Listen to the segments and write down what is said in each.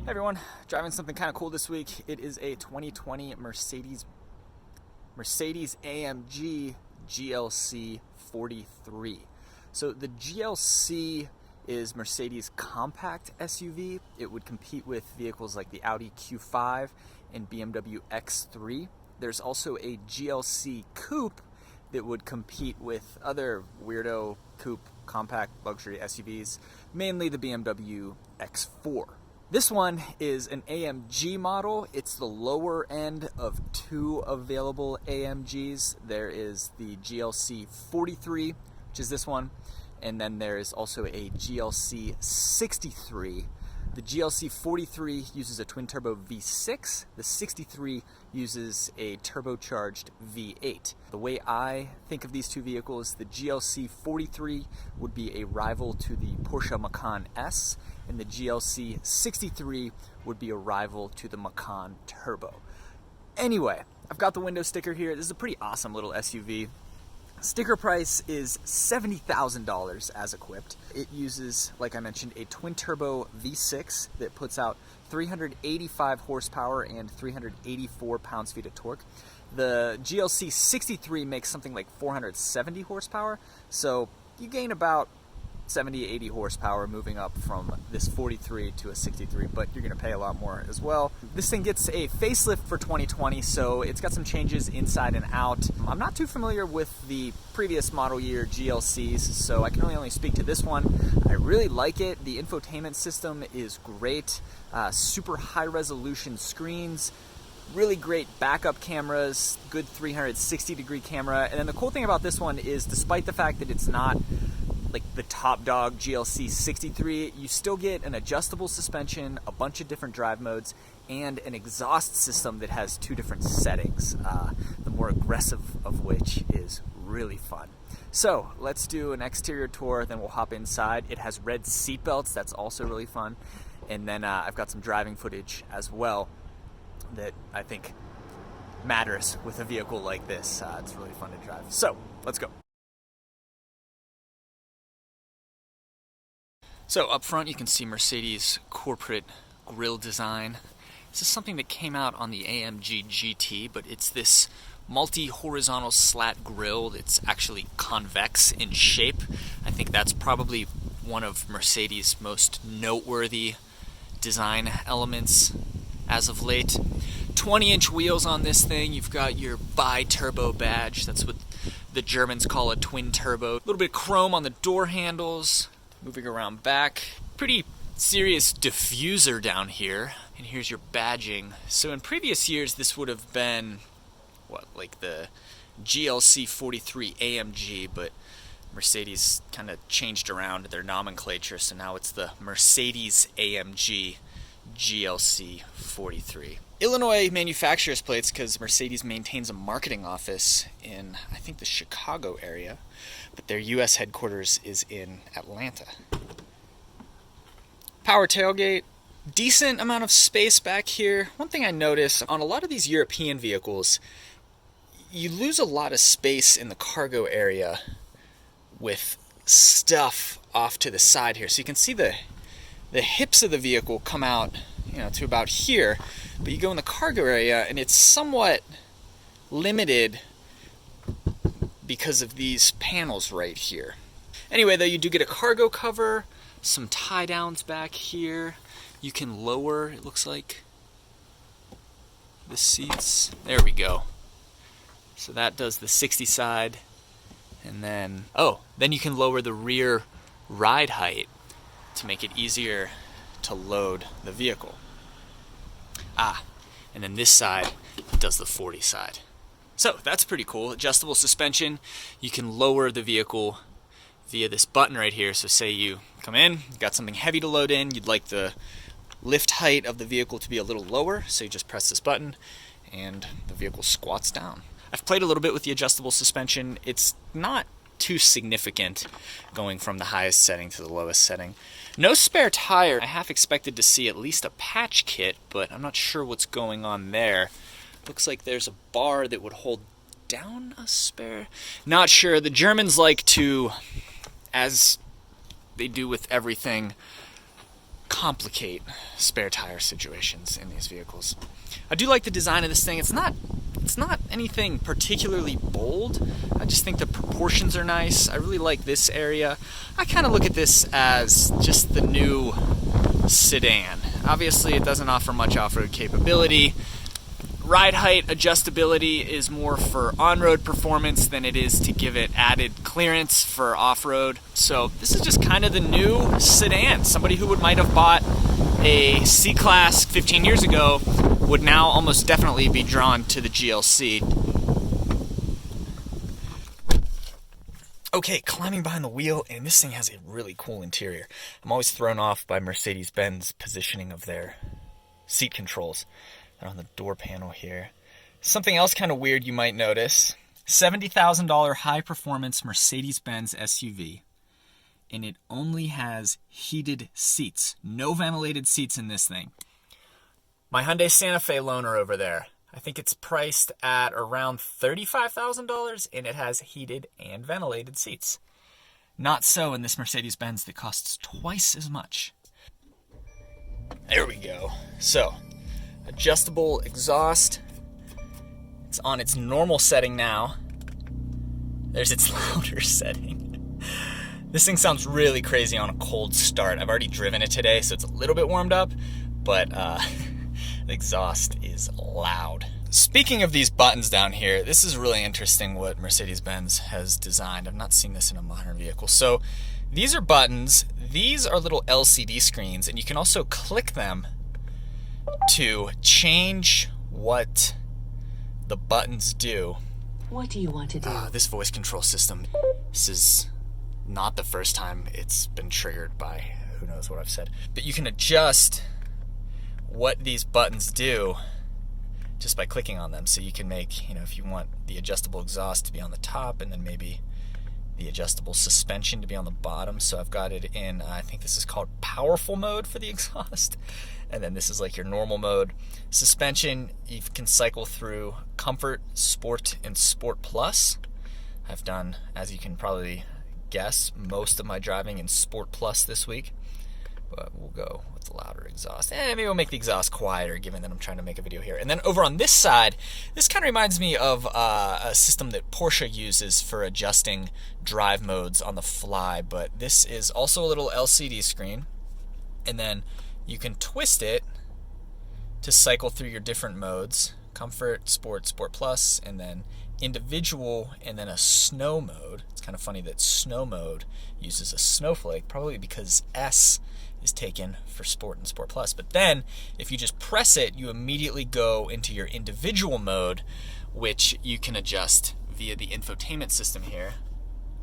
Hey everyone, driving something kind of cool this week. It is a 2020 Mercedes AMG GLC 43. So the GLC is Mercedes' compact SUV. It would compete with vehicles like the Audi Q5 and BMW X3. There's also a GLC Coupe that would compete with other weirdo coupe compact luxury SUVs, mainly the BMW X4. This one is an AMG model. It's the lower end of two available AMGs. There is the GLC 43, which is this one, and then there is also a GLC 63. The GLC 43 uses a twin-turbo V6. The 63 uses a turbocharged V8. The way I think of these two vehicles, the GLC 43 would be a rival to the Porsche Macan S, and the GLC 63 would be a rival to the Macan Turbo. Anyway, I've got the window sticker here. This is a pretty awesome little SUV. Sticker price is $70,000 as equipped. It uses, like I mentioned, a twin-turbo V6 that puts out 385 horsepower and 384 pounds-feet of torque. The GLC 63 makes something like 470 horsepower, so you gain about 70-80 horsepower moving up from this 43 to a 63, but you're going to pay a lot more as well. This thing gets a facelift for 2020, so it's got some changes inside and out. I'm not too familiar with the previous model year GLCs, so I can really only speak to this one. I really like it. The infotainment system is great. Super high resolution screens, really great backup cameras, good 360-degree camera. And then the cool thing about this one is, despite the fact that it's not like the top dog GLC 63, you still get an adjustable suspension, a bunch of different drive modes, and an exhaust system that has two different settings, the more aggressive of which is really fun. So let's do an exterior tour, then we'll hop inside. It has red seat belts, that's also really fun. And then I've got some driving footage as well that I think matters with a vehicle like this. It's really fun to drive. So let's go. So up front you can see Mercedes' corporate grille design. This is something that came out on the AMG GT, but it's this multi-horizontal slat grille that's actually convex in shape. I think that's probably one of Mercedes' most noteworthy design elements as of late. 20-inch wheels on this thing. You've got your bi-turbo badge. That's what the Germans call a twin turbo. A little bit of chrome on the door handles. Moving around back, pretty serious diffuser down here, and here's your badging. So in previous years this would have been, like the GLC 43 AMG, but Mercedes kind of changed around their nomenclature, so now it's the Mercedes AMG GLC 43. Illinois manufacturer's plates because Mercedes maintains a marketing office in, I think, the Chicago area, but their U.S. headquarters is in Atlanta. Power tailgate, decent amount of space back here. One thing I notice on a lot of these European vehicles, you lose a lot of space in the cargo area with stuff off to the side here. So you can see the hips of the vehicle come out, to about here, but you go in the cargo area and it's somewhat limited because of these panels right here. Anyway, though, you do get a cargo cover, some tie downs back here. You can lower, it looks like, the seats. There we go. So that does the 60 side, and then you can lower the rear ride height to make it easier to load the vehicle. And then this side does the 40 side. So that's pretty cool. Adjustable suspension. You can lower the vehicle via this button right here. So say you come in, got something heavy to load in, you'd like the lift height of the vehicle to be a little lower, so you just press this button and the vehicle squats down. I've played a little bit with the adjustable suspension. It's not too significant going from the highest setting to the lowest setting. No spare tire. I half expected to see at least a patch kit, but I'm not sure what's going on there. Looks like there's a bar that would hold down a spare. Not sure. The Germans like to, as they do with everything, complicate spare tire situations in these vehicles. I do like the design of this thing. It's not anything particularly bold. I just think the proportions are nice. I really like this area. I kind of look at this as just the new sedan. Obviously, it doesn't offer much off-road capability. Ride height adjustability is more for on-road performance than it is to give it added clearance for off-road. So this is just kind of the new sedan. Somebody who might have bought a C-Class 15 years ago would now almost definitely be drawn to the GLC. Okay, climbing behind the wheel, and this thing has a really cool interior. I'm always thrown off by Mercedes-Benz positioning of their seat controls. They're on the door panel here. Something else kind of weird you might notice. $70,000 high-performance Mercedes-Benz SUV. And it only has heated seats. No ventilated seats in this thing. My Hyundai Santa Fe loaner over there, I think it's priced at around $35,000, and it has heated and ventilated seats. Not so in this Mercedes-Benz that costs twice as much. There we go. So, adjustable exhaust. It's on its normal setting now. There's its louder setting. This thing sounds really crazy on a cold start. I've already driven it today, so it's a little bit warmed up, but the exhaust is loud. Speaking of these buttons down here, this is really interesting what Mercedes-Benz has designed. I've not seen this in a modern vehicle. So these are buttons. These are little LCD screens, and you can also click them to change what the buttons do. What do you want to do? This voice control system, this is not the first time it's been triggered by who knows what I've said. But you can adjust what these buttons do just by clicking on them. So you can make, if you want the adjustable exhaust to be on the top and then maybe the adjustable suspension to be on the bottom. So I've got it in, I think this is called powerful mode for the exhaust. And then this is like your normal mode. Suspension, you can cycle through Comfort, Sport, and Sport Plus. I've done, as you can probably guess, most of my driving in Sport Plus this week. But we'll go with the louder exhaust. And maybe we'll make the exhaust quieter, given that I'm trying to make a video here. And then over on this side, this kind of reminds me of a system that Porsche uses for adjusting drive modes on the fly. But this is also a little LCD screen. And then you can twist it to cycle through your different modes. Comfort, Sport, Sport Plus, and then individual, and then a snow mode. It's kind of funny that snow mode uses a snowflake, probably because S is taken for Sport and Sport Plus. But then, if you just press it, you immediately go into your individual mode, which you can adjust via the infotainment system here.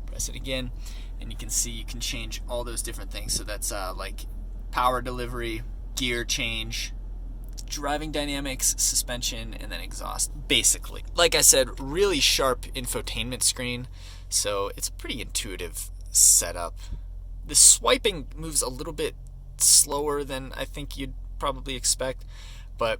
Press it again, and you can see you can change all those different things. So that's like power delivery, gear change, driving dynamics, suspension, and then exhaust, basically. Like I said, really sharp infotainment screen, so it's a pretty intuitive setup. The swiping moves a little bit slower than I think you'd probably expect, but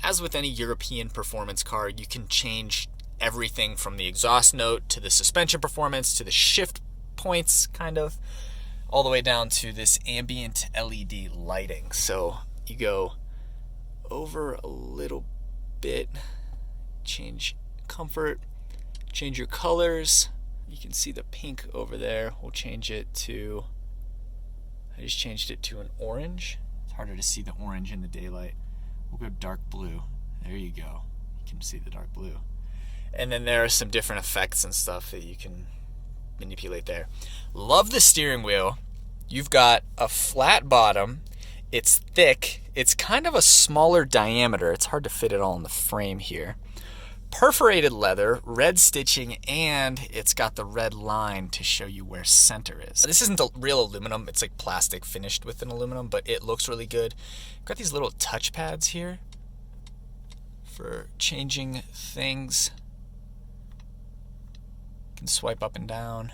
as with any European performance car, you can change everything from the exhaust note to the suspension performance to the shift points, kind of, all the way down to this ambient LED lighting. So you go over a little bit, change comfort, change your colors. You can see the pink over there. We'll change it to, I just changed it to an orange. It's harder to see the orange in the daylight. We'll go dark blue. There you go. You can see the dark blue. And then there are some different effects and stuff that you can manipulate there. Love the steering wheel. You've got a flat bottom. It's thick. It's kind of a smaller diameter. It's hard to fit it all in the frame here. Perforated leather, red stitching, and it's got the red line to show you where center is. This isn't a real aluminum. It's like plastic finished with an aluminum, but it looks really good. Got these little touch pads here for changing things. You can swipe up and down.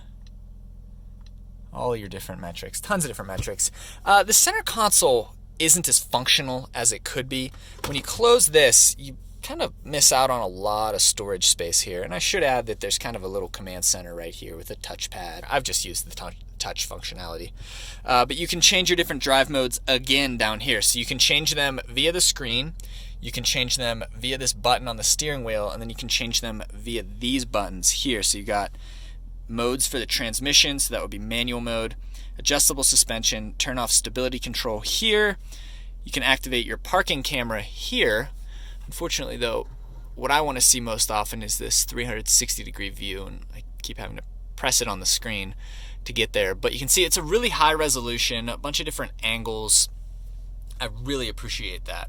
All your different metrics, tons of different metrics. The center console isn't as functional as it could be. When you close this, you kind of miss out on a lot of storage space here. And I should add that there's kind of a little command center right here with a touchpad. I've just used the touch functionality. But you can change your different drive modes again down here. So you can change them via the screen, you can change them via this button on the steering wheel, and then you can change them via these buttons here. So you got modes for the transmission, so that would be manual mode, adjustable suspension, turn off stability control here. You can activate your parking camera here. Unfortunately though, what I want to see most often is this 360-degree view, and I keep having to press it on the screen to get there. But you can see it's a really high resolution, a bunch of different angles. I really appreciate that.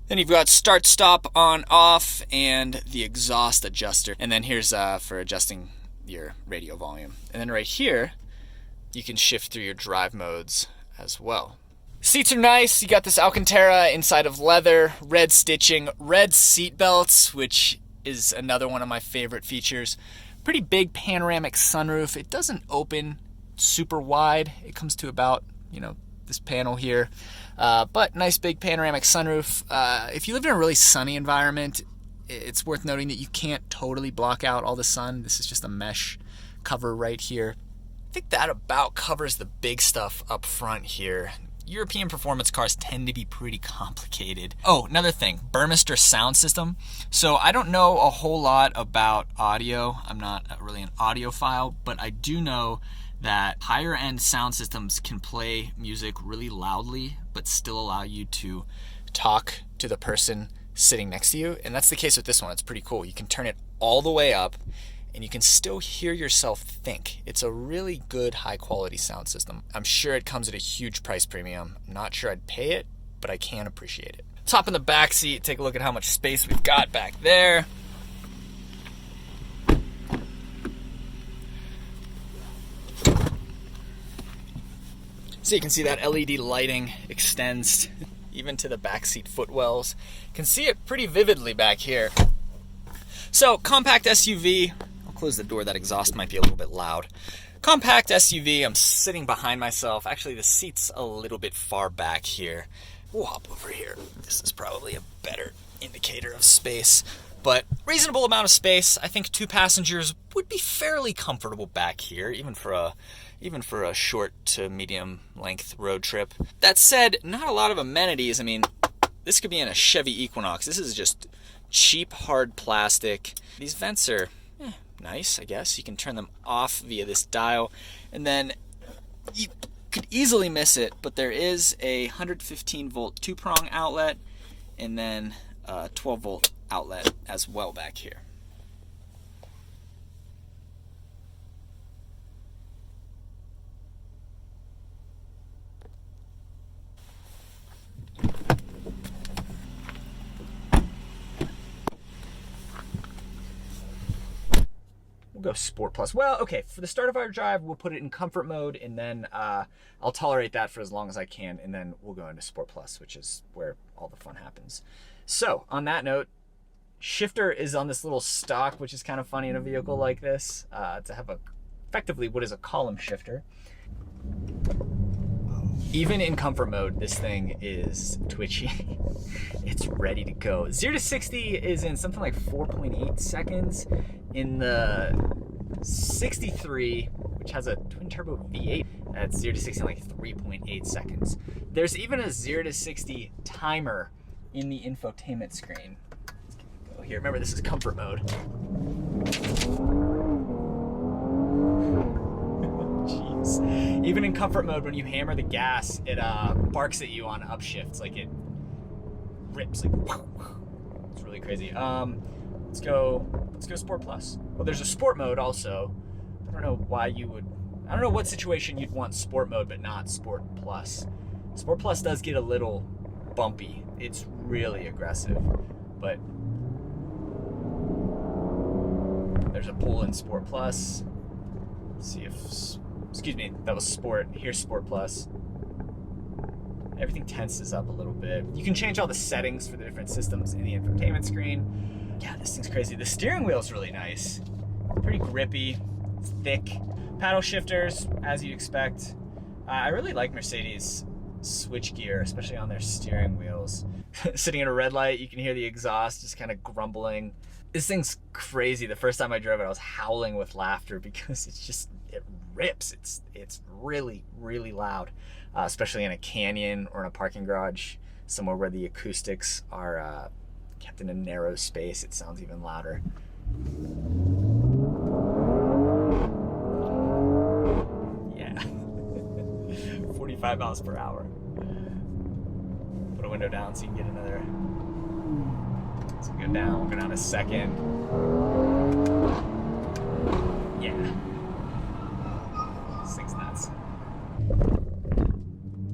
Then you've got start, stop, on, off, and the exhaust adjuster. And then here's for adjusting your radio volume. And then right here, you can shift through your drive modes as well. Seats are nice. You got this Alcantara inside of leather, red stitching, red seat belts, which is another one of my favorite features. Pretty big panoramic sunroof. It doesn't open super wide. It comes to about, this panel here. But nice big panoramic sunroof. If you live in a really sunny environment, it's worth noting that you can't totally block out all the sun. This is just a mesh cover right here. I think that about covers the big stuff up front here. European performance cars tend to be pretty complicated. Oh, another thing, Burmester sound system. So I don't know a whole lot about audio. I'm not really an audiophile, but I do know that higher end sound systems can play music really loudly, but still allow you to talk to the person sitting next to you. And that's the case with this one. It's pretty cool. You can turn it all the way up and you can still hear yourself think. It's a really good high quality sound system. I'm sure it comes at a huge price premium. I'm not sure I'd pay it, but I can appreciate it. Let's hop in the back seat, take a look at how much space we've got back there. So you can see that LED lighting extends even to the backseat footwells. You can see it pretty vividly back here. So compact SUV, I'll close the door, that exhaust might be a little bit loud. Compact SUV, I'm sitting behind myself. Actually the seat's a little bit far back here. We'll hop over here. This is probably a better indicator of space, but reasonable amount of space. I think 2 passengers would be fairly comfortable back here, even for a short to medium length road trip. That said, not a lot of amenities. I mean, this could be in a Chevy Equinox. This is just cheap, hard plastic. These vents are nice, I guess. You can turn them off via this dial, and then you could easily miss it, but there is a 115 volt 2-prong outlet, and then a 12 volt outlet as well back here. We'll go Sport Plus. Well, okay, for the start of our drive, we'll put it in comfort mode, and then I'll tolerate that for as long as I can, and then we'll go into Sport Plus, which is where all the fun happens. So, on that note, shifter is on this little stalk, which is kind of funny in a vehicle like this, to have effectively what is a column shifter. Even in comfort mode, this thing is twitchy. It's ready to go. 0 to 60 is in something like 4.8 seconds. In the 63, which has a twin turbo V8, that's 0 to 60 in like 3.8 seconds. There's even a 0 to 60 timer in the infotainment screen. Let's go here. Remember, this is comfort mode. Jeez. Even in comfort mode, when you hammer the gas, it barks at you on upshifts, like it rips, like it's really crazy. Let's go Sport Plus. Well, there's a Sport mode also. I don't know why you would, I don't know what situation you'd want Sport mode but not Sport Plus. Sport Plus does get a little bumpy. It's really aggressive, but there's a pull in Sport Plus. Let's see if, excuse me, that was Sport. Here's Sport Plus. Everything tenses up a little bit. You can change all the settings for the different systems in the infotainment screen. Yeah, this thing's crazy. The steering wheel's really nice. Pretty grippy, it's thick. Paddle shifters, as you'd expect. I really like Mercedes switchgear, especially on their steering wheels. Sitting in a red light, you can hear the exhaust just kind of grumbling. This thing's crazy. The first time I drove it, I was howling with laughter because it rips. It's really, really loud, especially in a canyon or in a parking garage, somewhere where the acoustics are kept in a narrow space. It sounds even louder. Yeah. 45 miles per hour. Put a window down so you can get another. So go down, we'll go down a second. Yeah. This thing's nuts.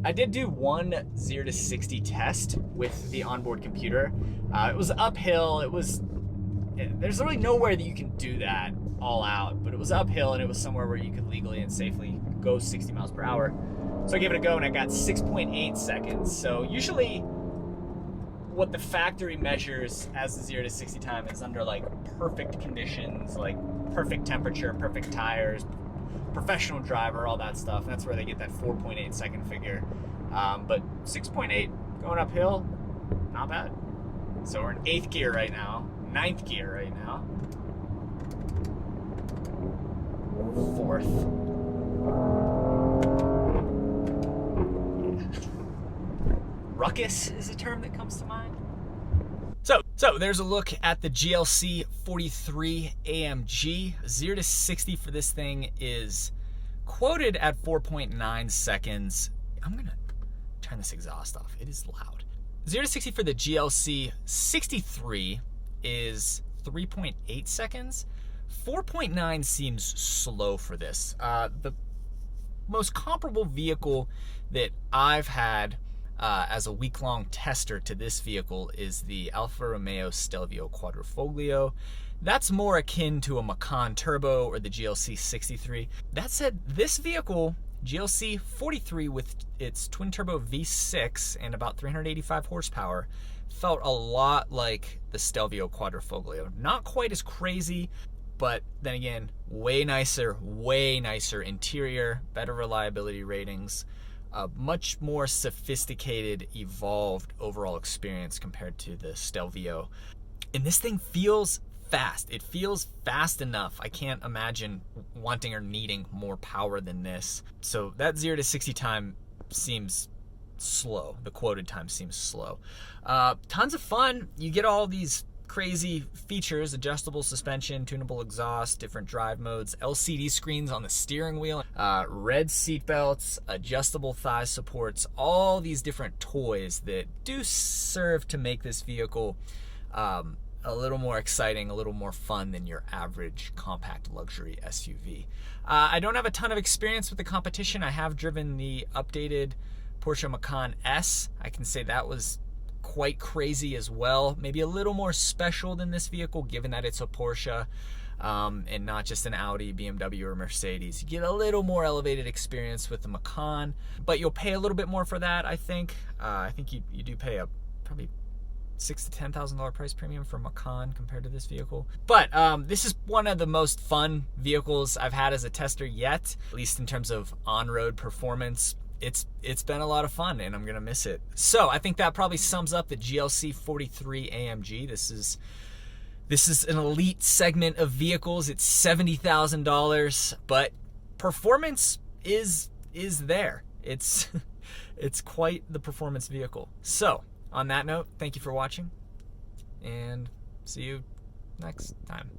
I did do one 0 to 60 test with the onboard computer. It was uphill. There's really nowhere that you can do that all out, but it was uphill and it was somewhere where you could legally and safely go 60 miles per hour. So I gave it a go and I got 6.8 seconds. So usually what the factory measures as the 0 to 60 time is under like perfect conditions, like perfect temperature, perfect tires, professional driver, all that stuff. That's where they get that 4.8 second figure. But 6.8 going uphill, not bad. So we're in 8th gear right now, 9th gear right now, 4th. Ruckus is a term that comes to mind. So there's a look at the GLC 43 AMG. 0 to 60 for this thing is quoted at 4.9 seconds. I'm gonna turn this exhaust off. It is loud. 0 to 60 for the GLC 63 is 3.8 seconds. 4.9 seems slow for this. The most comparable vehicle that I've had as a week-long tester to this vehicle is the Alfa Romeo Stelvio Quadrifoglio. That's more akin to a Macan Turbo or the GLC 63. That said, this vehicle, GLC 43 with its twin-turbo V6 and about 385 horsepower, felt a lot like the Stelvio Quadrifoglio. Not quite as crazy, but then again, way nicer interior, better reliability ratings, a much more sophisticated, evolved overall experience compared to the Stelvio. And this thing feels fast. It feels fast enough. I can't imagine wanting or needing more power than this. So that 0 to 60 time seems slow. The quoted time seems slow. Tons of fun. You get all these crazy features: adjustable suspension, tunable exhaust, different drive modes, LCD screens on the steering wheel, red seat belts, adjustable thigh supports, all these different toys that do serve to make this vehicle a little more exciting, a little more fun than your average compact luxury SUV. I don't have a ton of experience with the competition. I have driven the updated Porsche Macan S. I can say that was quite crazy as well. Maybe a little more special than this vehicle, given that it's a Porsche and not just an Audi, BMW, or Mercedes. You get a little more elevated experience with the Macan, but you'll pay a little bit more for that, I think. I think you do pay a probably $6,000 to $10,000 price premium for Macan compared to this vehicle. But this is one of the most fun vehicles I've had as a tester yet, at least in terms of on-road performance. It's been a lot of fun, and I'm gonna miss it. So I think that probably sums up the GLC 43 AMG. This is an elite segment of vehicles. It's $70,000, but performance is there. It's quite the performance vehicle. So on that note, thank you for watching, and see you next time.